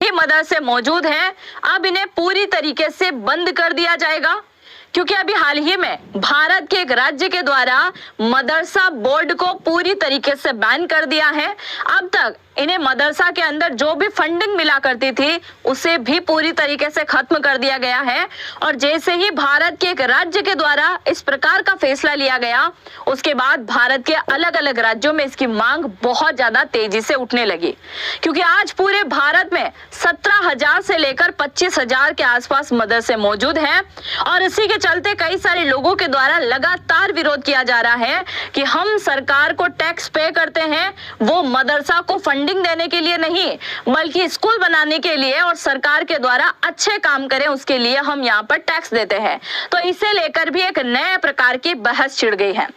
मदरसे मौजूद हैं, अब इन्हें पूरी तरीके से बंद कर दिया जाएगा, क्योंकि अभी हाल ही में भारत के एक राज्य के द्वारा मदरसा बोर्ड को पूरी तरीके से बैन कर दिया है। अब तक इन्हें मदरसा के अंदर जो भी फंडिंग मिला करती थी उसे भी पूरी तरीके से खत्म कर दिया गया है। और जैसे ही भारत के एक राज्य के द्वारा इस प्रकार का फैसला लिया गया, उसके बाद भारत के अलग अलग राज्यों में इसकी मांग बहुत ज्यादा तेजी से उठने लगी, क्योंकि आज पूरे भारत में 17,000 से लेकर 25,000 के आसपास मदरसे मौजूद हैं। और इसी के चलते कई सारे लोगों के द्वारा लगातार विरोध किया जा रहा है कि हम सरकार को टैक्स पे करते हैं, वो मदरसा को फंडिंग देने के लिए नहीं, बल्कि स्कूल बनाने के लिए और सरकार के द्वारा अच्छे काम करें उसके लिए हम यहाँ पर टैक्स देते हैं। तो इसे लेकर भी एक नए प्रकार की बहस छिड़ गई है।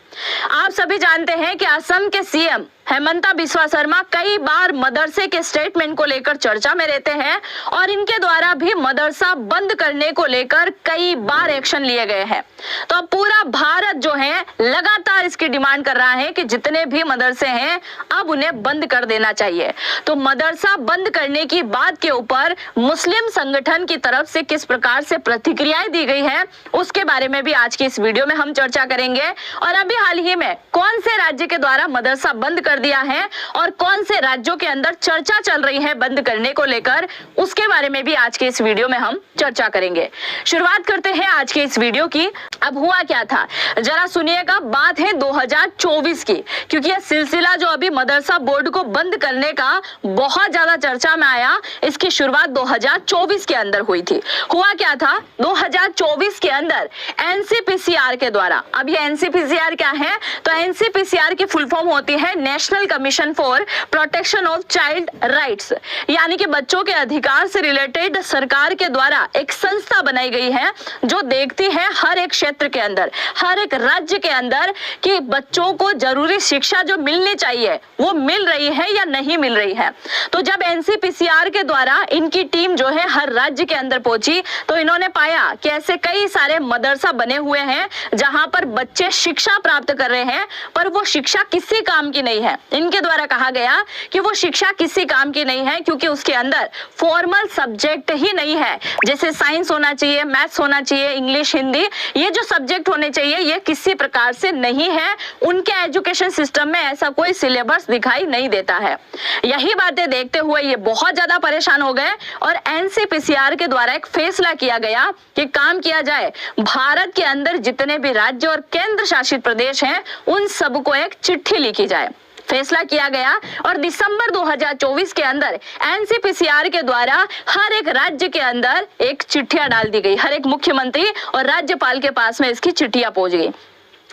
आप सभी जानते हैं कि असम के सीएम हेमंता बिस्वा शर्मा कई बार मदरसे के स्टेटमेंट को लेकर चर्चा में रहते हैं और इनके द्वारा भी मदरसा बंद करने को लेकर कई बार एक्शन लिए गए हैं। तो अब पूरा भारत जो है लगातार इसकी डिमांड कर रहा है कि जितने भी मदरसे हैं अब उन्हें बंद कर देना चाहिए। तो मदरसा बंद करने की बात के ऊपर मुस्लिम संगठन की तरफ से किस प्रकार से प्रतिक्रियाएं दी गई है उसके बारे में भी आज की इस वीडियो में हम चर्चा करेंगे। और अभी हाल ही में कौन से राज्य के द्वारा मदरसा बंद कर दिया है और कौन से राज्यों के अंदर चर्चा चल रही है बंद करने को लेकर, उसके बारे में भी आज के इस वीडियो में हम चर्चा करेंगे। शुरुआत करते हैं आज के इस वीडियो की। अब हुआ क्या था जरा सुनिएगा। बात है 2024 की, क्योंकि यह सिलसिला जो अभी मदरसा बोर्ड को बंद करने का बहुत ज्यादा चर्चा में आया, इसकी शुरुआत 2024 के अंदर हुई थी। हुआ क्या था 2024 के अंदर एनसीपीसीआर के द्वारा, अब ये एनसीपीसीआर क्या है, तो एनसीपीसीआर की फुल फॉर्म होती है national commission for protection of child rights, यानी कि बच्चों के अधिकार से रिलेटेड सरकार के द्वारा एक संस्था बनाई गई है जो देखती है हर एक क्षेत्र के अंदर, हर एक राज्य के अंदर कि बच्चों को जरूरी शिक्षा जो मिलनी चाहिए वो मिल रही है या नहीं मिल रही है। तो जब एनसीपीसीआर के द्वारा इनकी टीम जो है हर राज्य के अंदर पहुंची तो इन्होंने पाया कि ऐसे कई सारे मदरसा बने हुए हैं जहां पर बच्चे शिक्षा प्राप्त कर रहे हैं, पर वो शिक्षा किसी काम की नहीं है। इनके द्वारा कहा गया कि वो शिक्षा किसी काम की नहीं है, क्योंकि उसके अंदर फॉर्मल सब्जेक्ट ही नहीं है। जैसे साइंस होना चाहिए, मैथ्स होना चाहिए, इंग्लिश, हिंदी, ये जो सब्जेक्ट होने चाहिए ये किसी प्रकार से नहीं है। उनके एजुकेशन सिस्टम में ऐसा कोई सिलेबस दिखाई नहीं देता है। यही बातें देखते हुए ये बहुत ज्यादा परेशान हो गए और एनसीपीसीआर के द्वारा एक फैसला किया गया कि काम किया जाए, भारत के अंदर जितने भी राज्य और केंद्र शासित प्रदेश हैं उन सबको एक चिट्ठी लिखी जाए। फैसला किया गया और दिसंबर 2024 के अंदर एनसीपीसीआर के द्वारा हर एक राज्य के अंदर एक चिट्ठियां डाल दी गई। हर एक मुख्यमंत्री और राज्यपाल के पास में इसकी चिट्ठियां पहुंच गई।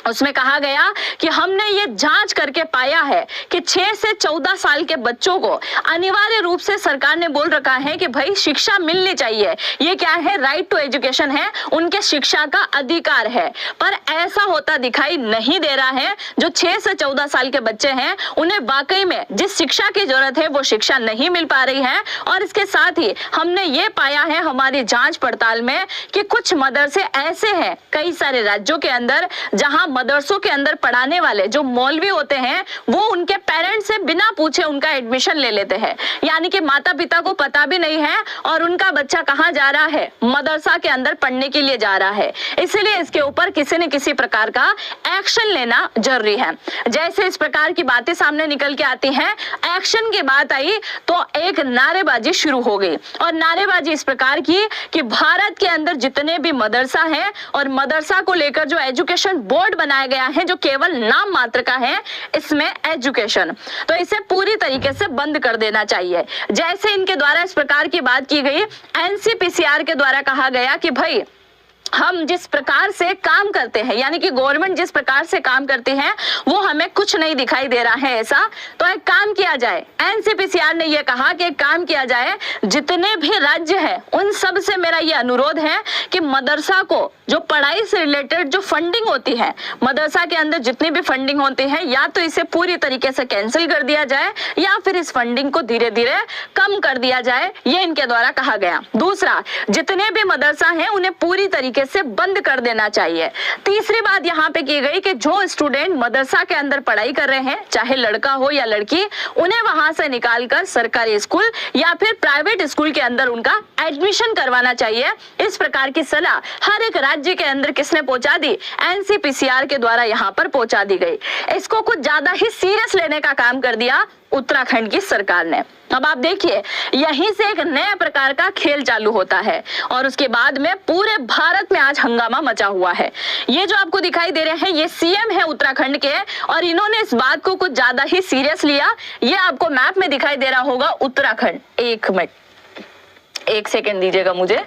उसमें कहा गया कि हमने ये जांच करके पाया है कि 6 से 14 साल के बच्चों को अनिवार्य रूप से सरकार ने बोल रखा है कि भाई शिक्षा मिलनी चाहिए, ये क्या है, राइट टू एजुकेशन है, उनके शिक्षा का अधिकार है। पर ऐसा होता दिखाई नहीं दे रहा है। जो 6 से 14 साल के बच्चे हैं उन्हें वाकई में जिस शिक्षा की जरूरत है वो शिक्षा नहीं मिल पा रही है। और इसके साथ ही हमने ये पाया है हमारी जांच पड़ताल में कि कुछ मदरसे ऐसे हैं कई सारे राज्यों के अंदर जहां मदरसों के अंदर पढ़ाने वाले जो मौलवी होते हैं वो उनके पेरेंट्स से बिना पूछे उनका एडमिशन ले लेते हैं, यानी कि माता पिता को पता भी नहीं है और उनका बच्चा कहां जा रहा है, मदरसा के अंदर पढ़ने के लिए जा रहा है। इसलिए इसके ऊपर किसी न किसी प्रकार का एक्शन लेना जरूरी है। जैसे इस प्रकार की बातें सामने निकल के आती हैं, एक्शन की बात आई तो एक नारेबाजी शुरू हो गई। और नारेबाजी इस प्रकार की कि भारत के अंदर जितने भी मदरसा है और मदरसा को लेकर जो एजुकेशन बोर्ड बनाया गया है जो केवल नाम मात्र का है, इसमें एजुकेशन, तो इसे पूरी तरीके से बंद कर देना चाहिए। जैसे इनके द्वारा इस प्रकार की बात की गई, एनसीपीसीआर के द्वारा कहा गया कि भाई हम जिस प्रकार से काम करते हैं, यानी कि गवर्नमेंट जिस प्रकार से काम करती है वो हमें कुछ नहीं दिखाई दे रहा है ऐसा, तो एक काम किया जाए। एनसीपीसीआर ने यह कहा कि एक काम किया जाए, जितने भी राज्य हैं उन सब से मेरा ये अनुरोध है कि मदरसा को जो पढ़ाई से रिलेटेड जो फंडिंग होती है, मदरसा के अंदर जितनी भी फंडिंग होती है, या तो इसे पूरी तरीके से कैंसिल कर दिया जाए या फिर इस फंडिंग को धीरे धीरे कम कर दिया जाए, ये इनके द्वारा कहा गया। दूसरा, जितने भी मदरसा हैं उन्हें पूरी तरीके तरीके से बंद कर देना चाहिए। तीसरी बात यहाँ पे की गई कि जो स्टूडेंट मदरसा के अंदर पढ़ाई कर रहे हैं, चाहे लड़का हो या लड़की, उन्हें वहां से निकालकर सरकारी स्कूल या फिर प्राइवेट स्कूल के अंदर उनका एडमिशन करवाना चाहिए। इस प्रकार की सलाह हर एक राज्य के अंदर किसने पहुंचा दी? एनसीपीसीआर के द्वारा यहाँ पर पहुंचा दी गई। इसको कुछ ज्यादा ही सीरियस लेने का काम कर दिया उत्तराखंड की सरकार ने। अब आप देखिए, यहीं से एक नया प्रकार का खेल चालू होता है और उसके बाद में पूरे भारत में आज हंगामा मचा हुआ है। ये जो आपको दिखाई दे रहे हैं, ये सीएम है उत्तराखंड के और इन्होंने इस बात को कुछ ज्यादा ही सीरियस लिया। ये आपको मैप में दिखाई दे रहा होगा उत्तराखंड। एक मिनट, एक सेकेंड दीजिएगा मुझे।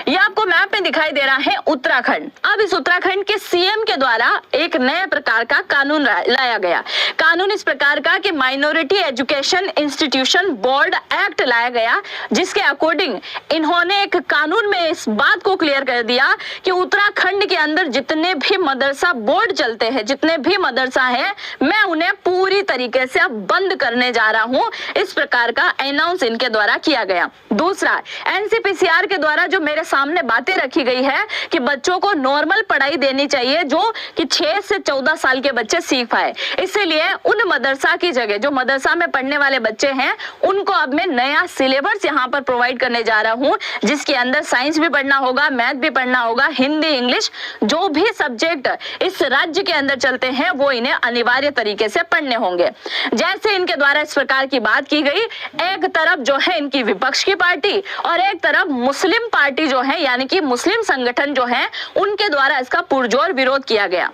ये आपको मैप में दिखाई दे रहा है उत्तराखंड। अब इस उत्तराखंड के सीएम के द्वारा एक नए प्रकार का कानून लाया गया। कानून इस प्रकार का कि minority education institution board act लाया गया, जिसके अकॉर्डिंग इन्होंने एक कानून में इस बात को क्लियर कर दिया कि उत्तराखंड के अंदर जितने भी मदरसा बोर्ड चलते हैं, जितने भी मदरसा है, मैं उन्हें पूरी तरीके से अब बंद करने जा रहा हूं। इस प्रकार का अनाउंस इनके द्वारा किया गया। दूसरा, एनसीपीसीआर के द्वारा जो मेरे सामने बातें रखी गई है कि बच्चों को नॉर्मल पढ़ाई देनी चाहिए जो कि 6 से 14 साल के बच्चे सीख पाए। इसीलिए उन मदरसा की जगह जो मदरसा में पढ़ने वाले बच्चे हैं, उनको अब मैं नया सिलेबस यहाँ पर प्रोवाइड करने जा रहा हूँ, जिसके अंदर साइंस भी पढ़ना होगा, मैथ भी पढ़ना होगा, हिंदी, इंग्लिश, जो भी सब्जेक्ट इस राज्य के अंदर चलते हैं वो इन्हें अनिवार्य तरीके से पढ़ने होंगे। जैसे इनके द्वारा इस प्रकार की बात की गई, एक तरफ जो है इनकी विपक्ष की पार्टी और एक तरफ मुस्लिम पार्टी जो है, यानी कि मुस्लिम संगठन जो है, उनके द्वारा इसका पुरजोर विरोध किया गया।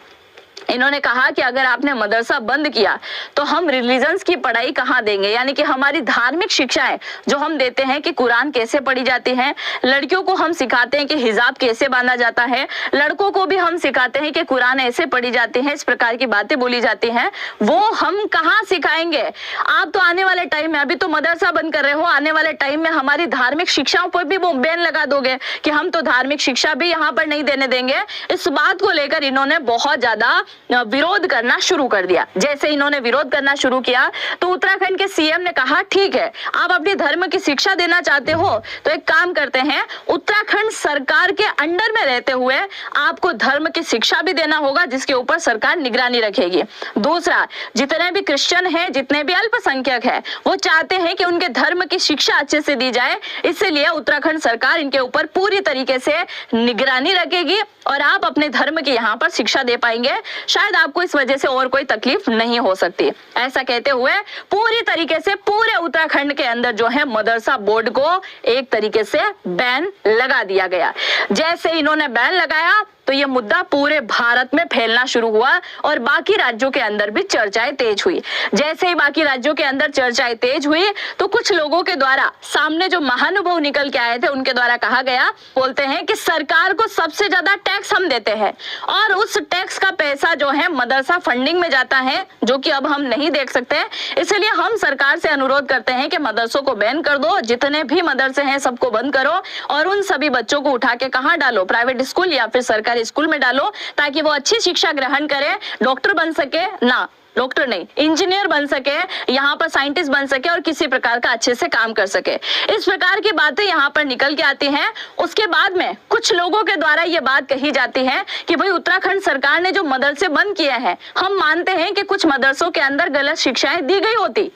इन्होंने कहा कि अगर आपने मदरसा बंद किया तो हम रिलीजन्स की पढ़ाई कहाँ देंगे, यानी कि हमारी धार्मिक शिक्षाएं जो हम देते हैं कि कुरान कैसे पढ़ी जाती है, लड़कियों को हम सिखाते हैं कि हिजाब कैसे बांधा जाता है, लड़कों को भी हम सिखाते हैं कि कुरान ऐसे पढ़ी जाती है, इस प्रकार की बातें बोली जाती हैं, वो हम कहाँ सिखाएंगे? आप तो आने वाले टाइम में, अभी तो मदरसा बंद कर रहे हो, आने वाले टाइम में हमारी धार्मिक शिक्षाओं पर भी वो बैन लगा दोगे कि हम तो धार्मिक शिक्षा भी यहाँ पर नहीं देने देंगे। इस बात को लेकर इन्होंने बहुत ज्यादा विरोध करना शुरू कर दिया। जैसे इन्होंने विरोध करना शुरू किया तो उत्तराखंड के सीएम ने कहा, ठीक है, आप अपनी धर्म की शिक्षा देना चाहते हो तो एक काम करते हैं, उत्तराखंड सरकार के अंडर में रहते हुए आपको धर्म की शिक्षा भी देना होगा, जिसके ऊपर सरकार निगरानी रखेगी। दूसरा, जितने भी क्रिश्चियन हैं, जितने भी अल्पसंख्यक हैं, वो चाहते हैं कि उनके धर्म की शिक्षा अच्छे से दी जाए, इसलिए उत्तराखंड सरकार इनके ऊपर पूरी तरीके से निगरानी रखेगी और आप अपने धर्म की यहाँ पर शिक्षा दे पाएंगे। शायद आपको इस वजह से और कोई तकलीफ नहीं हो सकती। ऐसा कहते हुए पूरी तरीके से पूरे उत्तराखंड के अंदर जो है मदरसा बोर्ड को एक तरीके से बैन लगा दिया गया। जैसे इन्होंने बैन लगाया तो ये मुद्दा पूरे भारत में फैलना शुरू हुआ और बाकी राज्यों के अंदर भी चर्चाएं तेज हुई। जैसे ही बाकी राज्यों के अंदर चर्चाएं तेज हुई तो कुछ लोगों के द्वारा, सामने जो महानुभाव निकल के आए थे, उनके द्वारा कहा गया, बोलते हैं कि सरकार को सबसे ज्यादा टैक्स हम देते हैं और उस टैक्स का पैसा जो है मदरसा फंडिंग में जाता है, जो कि अब हम नहीं देख सकते। इसलिए हम सरकार से अनुरोध करते हैं कि मदरसों को बैन कर दो, जितने भी मदरसे हैं सबको बंद करो और उन सभी बच्चों को उठा के कहाँ डालो? प्राइवेट स्कूल या फिर सरकारी स्कूल में डालो, ताकि वो अच्छी शिक्षा ग्रहण करे, डॉक्टर बन सके, ना डॉक्टर नहीं, इंजीनियर बन सके, यहाँ पर साइंटिस्ट बन सके और किसी प्रकार का अच्छे से काम कर सके। इस प्रकार की बातें यहाँ पर निकल के आती हैं। उसके बाद में कुछ लोगों के द्वारा ये बात कही जाती है कि भाई उत्तराखंड सरकार ने जो मदरसे बंद किए हैं, हम मानते हैं कि कुछ मदरसों के अंदर गलत शिक्षाएं दी गई होती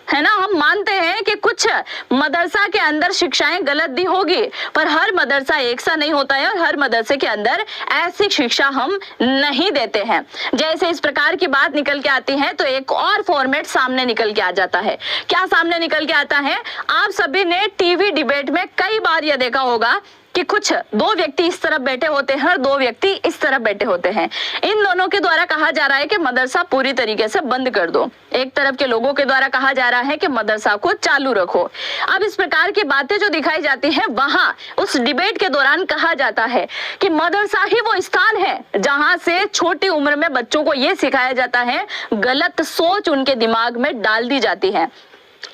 है ना, हम मानते हैं कि कुछ मदरसा के अंदर शिक्षाएं गलत दी होगी, पर हर मदरसा एक सा नहीं होता है और हर मदरसे के अंदर ऐसी शिक्षा हम नहीं देते हैं। जैसे इस प्रकार की बात निकल के आती है तो एक और फॉर्मेट सामने निकल के आ जाता है। क्या सामने निकल के आता है? आप सभी ने टीवी डिबेट में कई बार यह देखा होगा कि कुछ दो व्यक्ति इस तरफ बैठे होते हैं और दो व्यक्ति इस तरफ बैठे होते हैं। इन दोनों के द्वारा कहा जा रहा है कि मदरसा पूरी तरीके से बंद कर दो। एक तरफ के लोगों के द्वारा कहा जा रहा है कि मदरसा को चालू रखो। अब इस प्रकार की बातें जो दिखाई जाती हैं, वहां उस डिबेट के दौरान कहा जाता है कि मदरसा ही वो स्थान है जहां से छोटी उम्र में बच्चों को ये सिखाया जाता है, गलत सोच उनके दिमाग में डाल दी जाती है।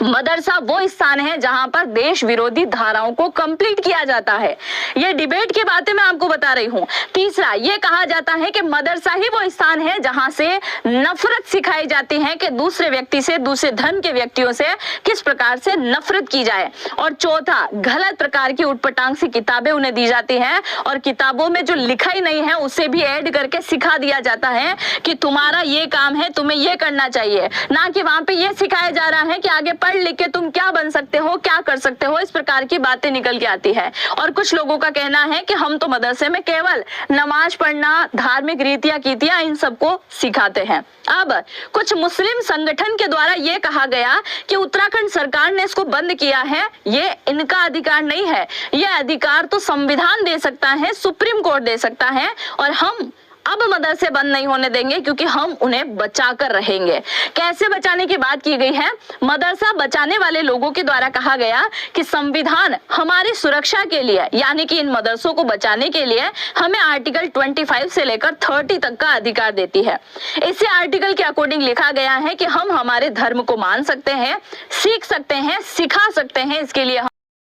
मदरसा वो स्थान है जहां पर देश विरोधी धाराओं को कंप्लीट किया जाता है। ये डिबेट की बातें मैं आपको बता रही हूं। तीसरा, ये कहा जाता है कि मदरसा ही वो स्थान है जहां से नफरत सिखाई जाती है कि दूसरे व्यक्ति से, दूसरे धर्म के व्यक्तियों से किस प्रकार से नफरत की जाए। और चौथा, गलत प्रकार की उटपटांग सी किताबें उन्हें दी जाती हैं और किताबों में जो लिखा ही नहीं है उसे भी ऐड करके सिखा दिया जाता है कि तुम्हारा ये काम है, तुम्हें ये करना चाहिए, ना कि वहां पे ये सिखाया जा रहा है कि आगे पढ़ लिख के तुम क्या बन सकते हो, क्या कर सकते हो। इस प्रकार की बातें निकल के आती है। और कुछ लोगों का कहना है कि हम तो मदरसे में केवल नमाज पढ़ना, धार्मिक रीतियां कीतियां इन सबको सिखाते हैं। अब कुछ मुस्लिम संगठन के द्वारा यह कहा गया कि उत्तराखंड सरकार ने इसको बंद किया है, ये इनका अधिकार नहीं है, यह अधिकार तो संविधान दे सकता है, सुप्रीम कोर्ट दे सकता है, और हम अब मदरसे बंद नहीं होने देंगे क्योंकि हम उन्हें बचा कर रहेंगे। कैसे बचाने की बात की गई है? मदरसा बचाने वाले लोगों के द्वारा कहा गया कि संविधान हमारी सुरक्षा के लिए, यानी कि इन मदरसों को बचाने के लिए हमें आर्टिकल 25 से लेकर 30 तक का अधिकार देती है। इसी आर्टिकल के अकॉर्डिंग लिखा गया है कि हम हमारे धर्म को मान सकते हैं, सीख सकते हैं, सिखा सकते हैं। इसके लिए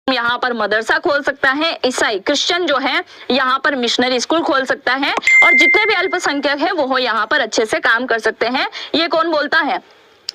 यहाँ पर मदरसा खोल सकता है, ईसाई क्रिश्चियन जो है यहाँ पर मिशनरी स्कूल खोल सकता है, और जितने भी अल्पसंख्यक है वो यहाँ पर अच्छे से काम कर सकते हैं। ये कौन बोलता है?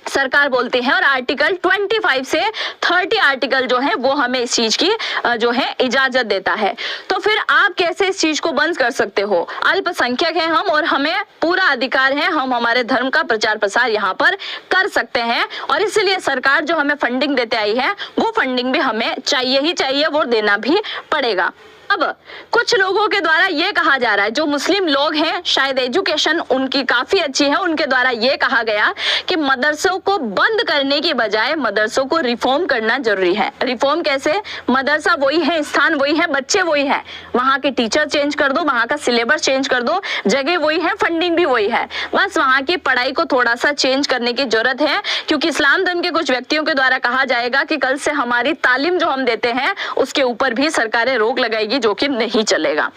सरकार बोलती है। और आर्टिकल 25 से 30 आर्टिकल जो है वो हमें इस चीज की जो है इजाजत देता है। तो फिर आप कैसे इस चीज को बंद कर सकते हो? अल्पसंख्यक हैं हम और हमें पूरा अधिकार है, हम हमारे धर्म का प्रचार प्रसार यहाँ पर कर सकते हैं, और इसलिए सरकार जो हमें फंडिंग देते आई है वो फंडिंग भी हमें चाहिए ही चाहिए, वो देना भी पड़ेगा। अब कुछ लोगों के द्वारा ये कहा जा रहा है, जो मुस्लिम लोग हैं, शायद एजुकेशन उनकी काफी अच्छी है, उनके द्वारा ये कहा गया कि मदरसों को बंद करने की बजाय मदरसों को रिफॉर्म करना जरूरी है। रिफॉर्म कैसे? मदरसा वही है, स्थान वही है, बच्चे वही है, वहाँ के टीचर चेंज कर दो, वहाँ का सिलेबस चेंज कर दो, जगह वही है, फंडिंग भी वही है, बस वहाँ की पढ़ाई को थोड़ा सा चेंज करने की जरूरत है। क्योंकि इस्लाम धर्म के कुछ व्यक्तियों के द्वारा कहा जाएगा कि कल से हमारी तालीम जो हम देते हैं उसके ऊपर भी सरकारें रोक लगाएगी, जो कि नहीं चलेगा।